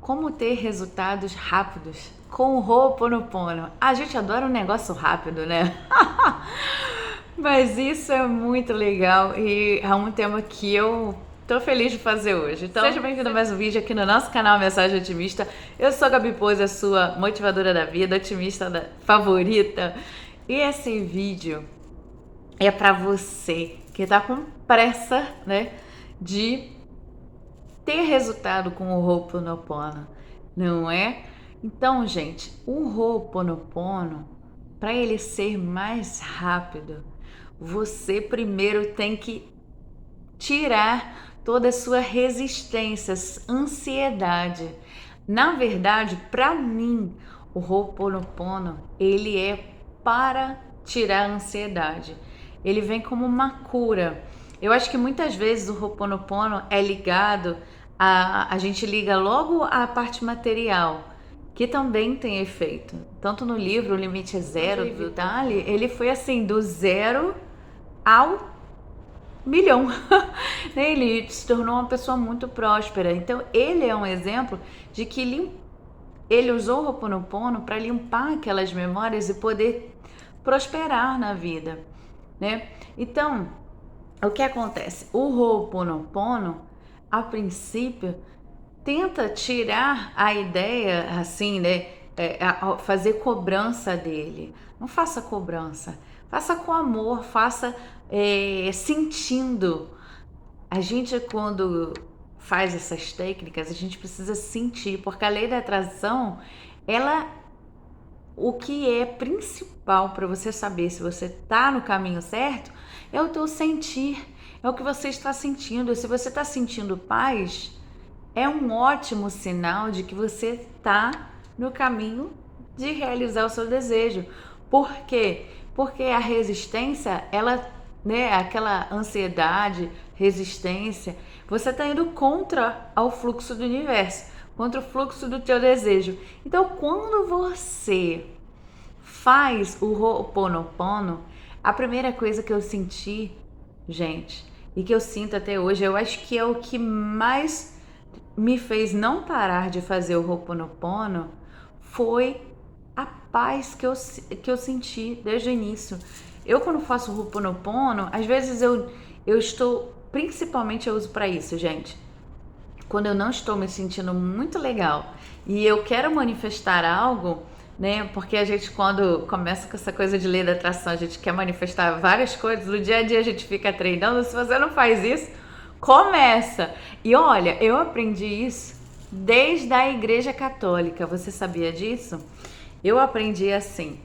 Como ter resultados rápidos com o Ho'oponopono. A gente adora um negócio rápido, né? Mas isso é muito legal e é um tema que eu tô feliz de fazer hoje. Então, seja bem-vindo a mais um vídeo aqui no nosso canal Mensagem Otimista. Eu sou a Gabi Pose, a sua motivadora da vida, otimista favorita. E esse vídeo é para você que tá com pressa, né, de ter resultado com o Ho'oponopono, não é? Então, gente, o Ho'oponopono, para ele ser mais rápido, você primeiro tem que tirar toda a sua resistência, ansiedade. Na verdade, para mim, o Ho'oponopono, ele é para tirar a ansiedade. Ele vem como uma cura. Eu acho que muitas vezes o Ho'oponopono é ligado a gente liga logo à parte material, que também tem efeito. Tanto no livro O Limite é Zero, do Dali, ele foi assim, do zero ao milhão. Ele se tornou uma pessoa muito próspera. Então, ele é um exemplo de que ele usou o Ho'oponopono para limpar aquelas memórias e poder prosperar na vida, né? Então, o que acontece? O Ho'oponopono, a princípio, tenta tirar a ideia, assim, né? Fazer cobrança dele. Não faça cobrança. Faça com amor, faça sentindo. A gente, quando faz essas técnicas, a gente precisa sentir, porque a lei da atração, o que é principal para você saber se você está no caminho certo é o teu sentir, é o que você está sentindo. E se você está sentindo paz, é um ótimo sinal de que você está no caminho de realizar o seu desejo. Por quê? Porque a resistência, né, aquela ansiedade, resistência, você está indo contra o fluxo do universo, contra o fluxo do teu desejo. Então, quando você faz o Ho'oponopono, a primeira coisa que eu senti, gente, e que eu sinto até hoje, eu acho que é o que mais me fez não parar de fazer o Ho'oponopono, foi a paz que eu senti desde o início. Eu, quando faço o Ho'oponopono, às vezes eu estou, principalmente eu uso para isso, gente, quando eu não estou me sentindo muito legal e eu quero manifestar algo, né? Porque a gente, quando começa com essa coisa de lei da atração, a gente quer manifestar várias coisas, no dia a dia a gente fica treinando. Se você não faz isso, começa. E olha, eu aprendi isso desde a Igreja Católica. Você sabia disso? Eu aprendi assim,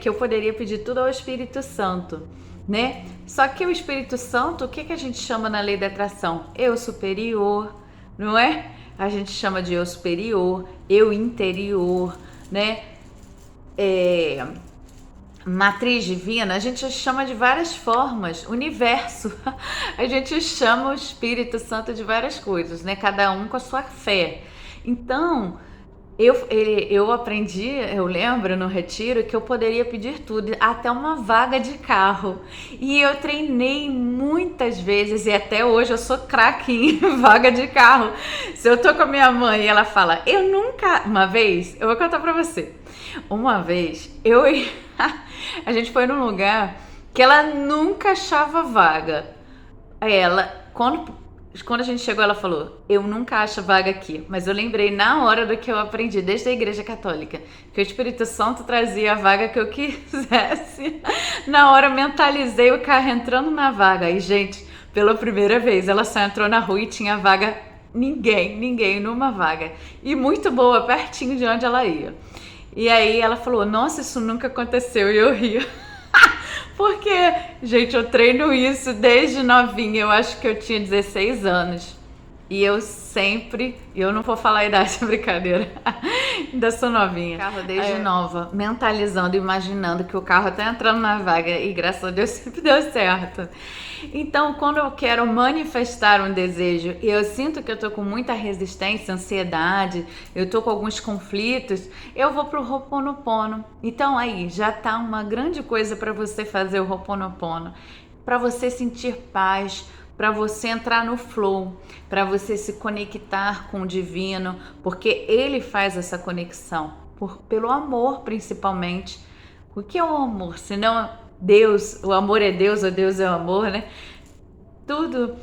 que eu poderia pedir tudo ao Espírito Santo, né? Só que o Espírito Santo, o que a gente chama na lei da atração? Eu superior, não é? A gente chama de eu superior, eu interior, né? Matriz divina, a gente chama de várias formas, universo, a gente chama o Espírito Santo de várias coisas, né? Cada um com a sua fé. Então, eu aprendi, eu lembro no retiro, que eu poderia pedir tudo, até uma vaga de carro. E eu treinei muitas vezes, e até hoje eu sou craque em vaga de carro. Se eu tô com a minha mãe e ela fala, uma vez, eu vou contar pra você. Uma vez, a gente foi num lugar que ela nunca achava vaga. Quando a gente chegou, ela falou, eu nunca acho vaga aqui. Mas eu lembrei na hora do que eu aprendi desde a Igreja Católica, que o Espírito Santo trazia a vaga que eu quisesse. Na hora eu mentalizei o carro entrando na vaga. E, gente, pela primeira vez, ela só entrou na rua e tinha vaga, ninguém numa vaga. E muito boa, pertinho de onde ela ia. E aí ela falou, nossa, isso nunca aconteceu. E eu ria. Porque, gente, eu treino isso desde novinha. Eu acho que eu tinha 16 anos. E eu não vou falar a idade, brincadeira. Ainda sou novinha. Carro desde nova, mentalizando, imaginando que o carro tá entrando na vaga. E graças a Deus sempre deu certo. Então, quando eu quero manifestar um desejo e eu sinto que eu tô com muita resistência, ansiedade, eu tô com alguns conflitos, eu vou pro Ho'oponopono. Então, aí, já tá uma grande coisa para você fazer o Ho'oponopono. Para você sentir paz, para você entrar no flow, para você se conectar com o divino, porque ele faz essa conexão, pelo amor principalmente. O que é o amor? Senão Deus, o amor é Deus, ou Deus é o amor, né? Tudo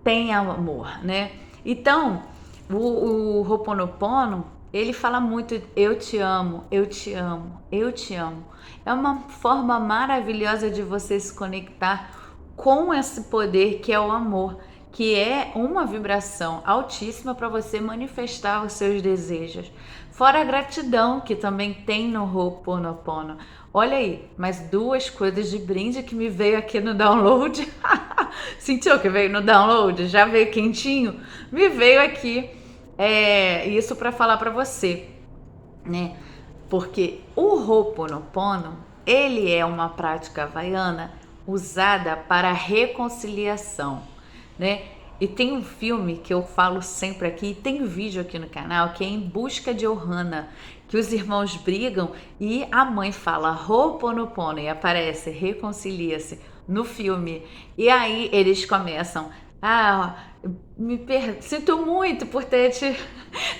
tem amor, né? Então, o Ho'oponopono, ele fala muito, eu te amo, eu te amo, eu te amo. É uma forma maravilhosa de você se conectar com esse poder que é o amor, que é uma vibração altíssima para você manifestar os seus desejos. Fora a gratidão que também tem no Ho'oponopono. Olha aí, mais 2 coisas de brinde que me veio aqui no download. Sentiu que veio no download? Já veio quentinho? Me veio aqui isso para falar para você, né? Porque o Ho'oponopono, ele é uma prática havaiana usada para reconciliação, né? E tem um filme que eu falo sempre aqui, e tem vídeo aqui no canal, que é Em Busca de Ohana, que os irmãos brigam e a mãe fala Ho'oponopono e aparece, reconcilia-se no filme. E aí eles começam, sinto muito por ter te...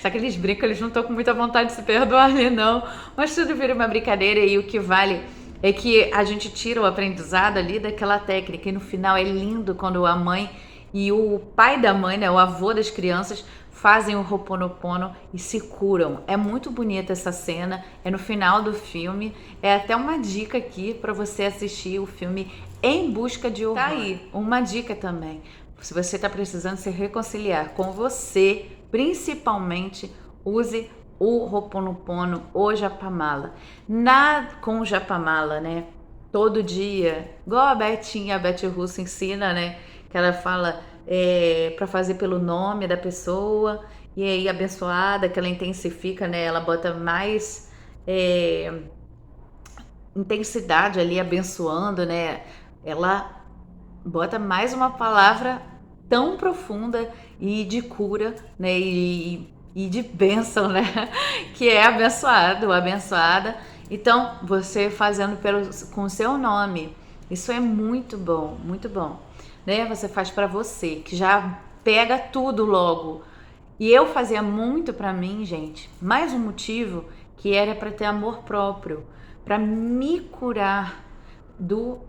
Só que eles brincam, eles não estão com muita vontade de se perdoar ali não, mas tudo vira uma brincadeira e o que vale é que a gente tira o aprendizado ali daquela técnica e no final é lindo quando a mãe e o pai da mãe, né, o avô das crianças, fazem o Ho'oponopono e se curam. É muito bonita essa cena, é no final do filme, é até uma dica aqui para você assistir o filme Em Busca de Ohana. Tá aí, uma dica também. Se você está precisando se reconciliar com você, principalmente use o Ho'oponopono ou Japamala. Com o Japamala, né? Todo dia, igual a Betinha, a Beth Russo ensina, né? Que ela fala para fazer pelo nome da pessoa, e aí abençoada, que ela intensifica, né? Ela bota mais intensidade ali, abençoando, né? Ela bota mais uma palavra tão profunda e de cura, né? E de bênção, né? Que é abençoado, abençoada. Então, você fazendo com o seu nome, isso é muito bom, né? Você faz para você, que já pega tudo logo. E eu fazia muito para mim, gente, mais um motivo que era para ter amor próprio, para me curar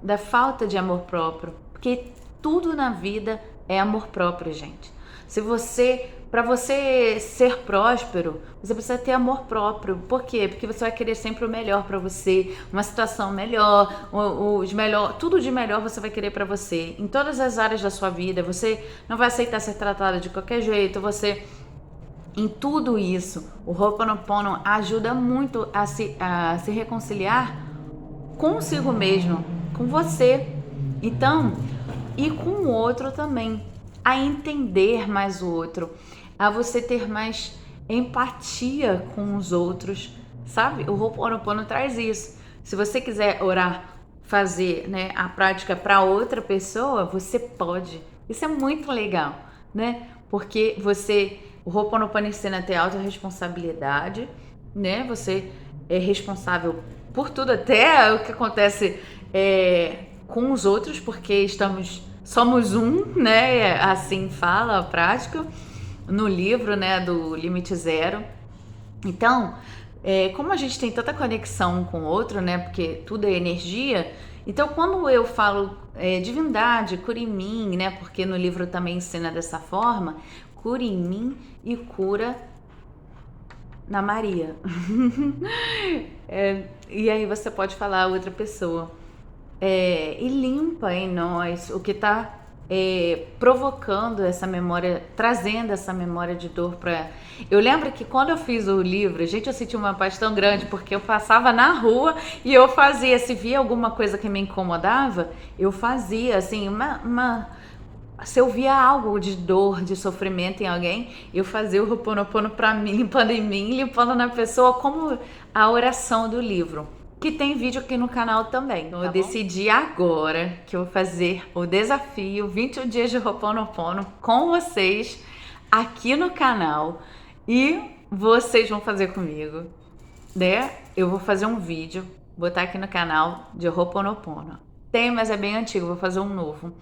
da falta de amor próprio, porque tudo na vida é amor próprio, gente. Para você ser próspero, você precisa ter amor próprio. Por quê? Porque você vai querer sempre o melhor para você, uma situação melhor, tudo de melhor você vai querer para você. Em todas as áreas da sua vida, você não vai aceitar ser tratada de qualquer jeito, em tudo isso, o Ho'oponopono ajuda muito a se reconciliar consigo mesmo, com você. Então, e com o outro também, a entender mais o outro, a você ter mais empatia com os outros, sabe? O Ho'oponopono traz isso. Se você quiser orar, fazer, né, a prática para outra pessoa, você pode. Isso é muito legal, né? Porque o Ho'oponopono ensina a ter autorresponsabilidade, né? Você é responsável por tudo, até o que acontece com os outros, porque somos um, né? Assim fala a prática no livro, né, do Limite Zero. Então, como a gente tem tanta conexão com o outro, né, porque tudo é energia, então quando eu falo divindade, cura em mim, né, porque no livro também ensina dessa forma, cura em mim e cura na Maria. E aí você pode falar a outra pessoa. E limpa em nós o que está provocando essa memória, trazendo essa memória de dor para... Eu lembro que quando eu fiz o livro, gente, eu senti uma paz tão grande, porque eu passava na rua e eu fazia, se via alguma coisa que me incomodava, eu fazia, assim, se eu via algo de dor, de sofrimento em alguém, eu fazia o Ho'oponopono para mim, limpando em mim, limpando na pessoa, como a oração do livro, que tem vídeo aqui no canal também. Então, eu decidi agora que eu vou fazer o desafio 21 dias de Ho'oponopono com vocês aqui no canal e vocês vão fazer comigo, né? Eu vou fazer um vídeo, botar aqui no canal de Ho'oponopono. Tem, mas é bem antigo, vou fazer um novo.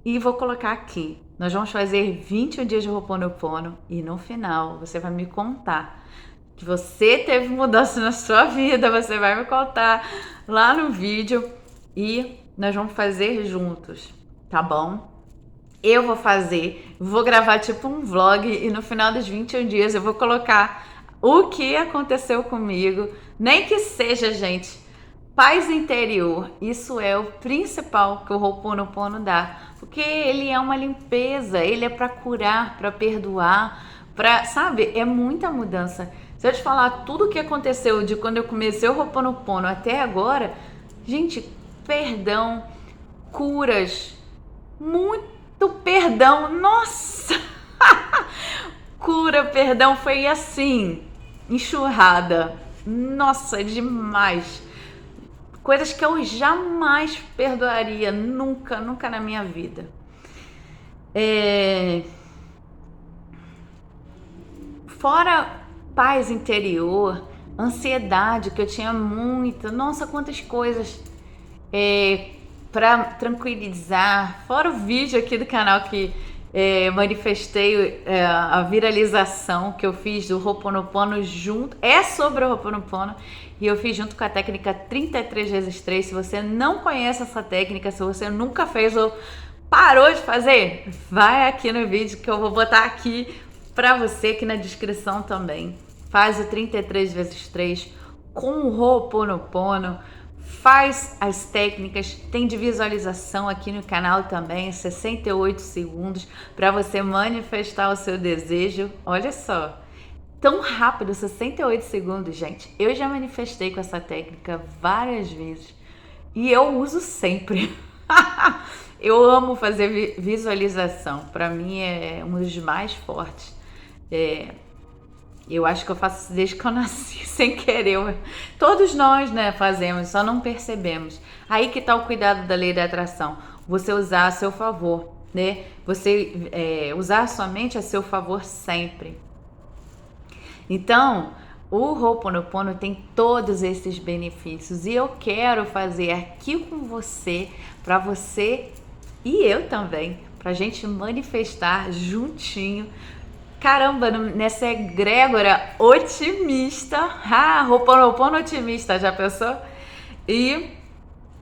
E vou colocar aqui. Nós vamos fazer 21 dias de Ho'oponopono e no final você vai me contar que você teve mudança na sua vida, você vai me contar lá no vídeo e nós vamos fazer juntos, tá bom? Eu vou fazer, vou gravar tipo um vlog e no final dos 21 dias eu vou colocar o que aconteceu comigo, nem que seja, gente, paz interior. Isso é o principal que o Ho'oponopono dá, porque ele é uma limpeza, ele é para curar, para perdoar, para, sabe, é muita mudança. Se eu te falar tudo o que aconteceu de quando eu comecei o Ho'oponopono até agora, gente, perdão, curas, muito perdão, nossa! Cura, perdão, foi assim, enxurrada, nossa, demais. Coisas que eu jamais perdoaria, nunca, nunca na minha vida. Fora paz interior, ansiedade, que eu tinha muita, nossa, quantas coisas para tranquilizar. Fora o vídeo aqui do canal que manifestei a viralização que eu fiz do Ho'oponopono junto, sobre o Ho'oponopono, e eu fiz junto com a técnica 33 vezes 3. Se você não conhece essa técnica, se você nunca fez ou parou de fazer, vai aqui no vídeo que eu vou botar aqui para você, aqui na descrição também. Faz o 33 vezes 3 com o Ho'oponopono, faz as técnicas, tem de visualização aqui no canal também, 68 segundos para você manifestar o seu desejo. Olha só, tão rápido, 68 segundos, gente. Eu já manifestei com essa técnica várias vezes e eu uso sempre. Eu amo fazer visualização, para mim é um dos mais fortes. Eu acho que eu faço desde que eu nasci, sem querer. Todos nós, né, fazemos, só não percebemos. Aí que tá o cuidado da lei da atração. Você usar a seu favor, né? Você usar a sua mente a seu favor sempre. Então, o Ho'oponopono tem todos esses benefícios. E eu quero fazer aqui com você, para você e eu também, pra gente manifestar juntinho. Caramba, nessa egrégora otimista. Ho'oponopono otimista, já pensou? E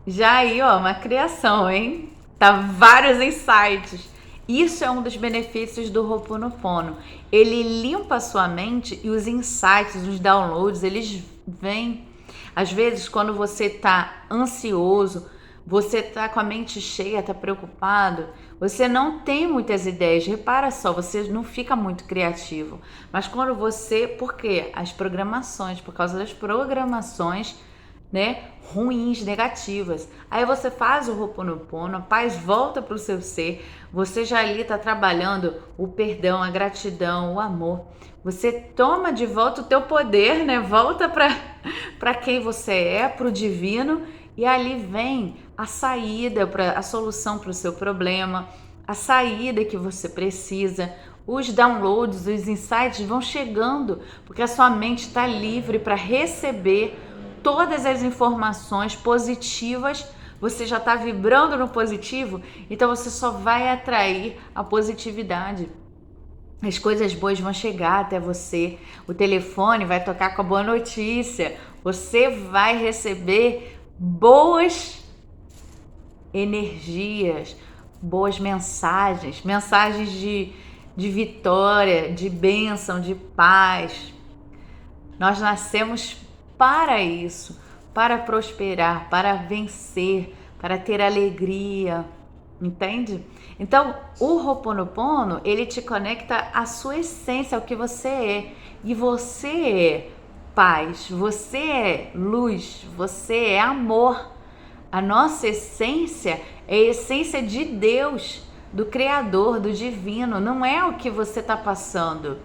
já aí, ó, uma criação, hein? Tá vários insights. Isso é um dos benefícios do Ho'oponopono. Ele limpa a sua mente e os insights, os downloads, eles vêm. Às vezes, quando você tá ansioso, você tá com a mente cheia, tá preocupado, você não tem muitas ideias. Repara só, você não fica muito criativo. Mas quando você... Por quê? As programações, por causa das programações, né, ruins, negativas. Aí você faz o Ho'oponopono, a paz volta para o seu ser, você já ali tá trabalhando o perdão, a gratidão, o amor. Você toma de volta o teu poder, né? Volta para quem você é, para o divino, e ali vem a saída, a solução para o seu problema, a saída que você precisa. Os downloads, os insights vão chegando, porque a sua mente está livre para receber todas as informações positivas. Você já está vibrando no positivo, então você só vai atrair a positividade. As coisas boas vão chegar até você, o telefone vai tocar com a boa notícia, você vai receber boas energias, boas mensagens, mensagens de vitória, de bênção, de paz. Nós nascemos para isso, para prosperar, para vencer, para ter alegria, entende? Então, o Ho'oponopono, ele te conecta à sua essência, ao que você é. E você é paz, você é luz, você é amor. A nossa essência é a essência de Deus, do Criador, do Divino. Não é o que você está passando,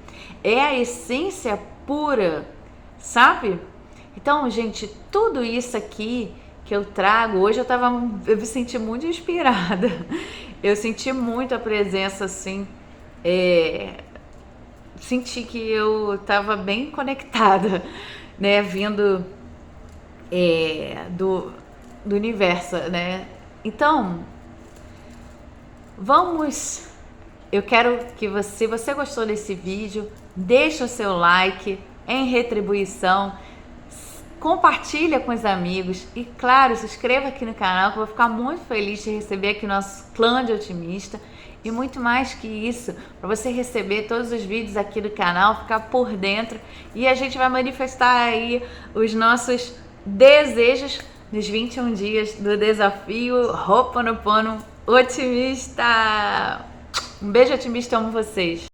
é a essência pura, sabe? Então, gente, tudo isso aqui que eu trago, hoje eu me senti muito inspirada. Eu senti muito a presença, assim, senti que eu estava bem conectada, né, vindo do universo, né? Então, Eu quero que se você gostou desse vídeo, deixa o seu like em retribuição, compartilha com os amigos e, claro, se inscreva aqui no canal, que eu vou ficar muito feliz de receber aqui nosso clã de otimista. E muito mais que isso, para você receber todos os vídeos aqui do canal, ficar por dentro, e a gente vai manifestar aí os nossos desejos nos 21 dias do desafio Ho'oponopono Otimista. Um beijo, otimista, amo vocês.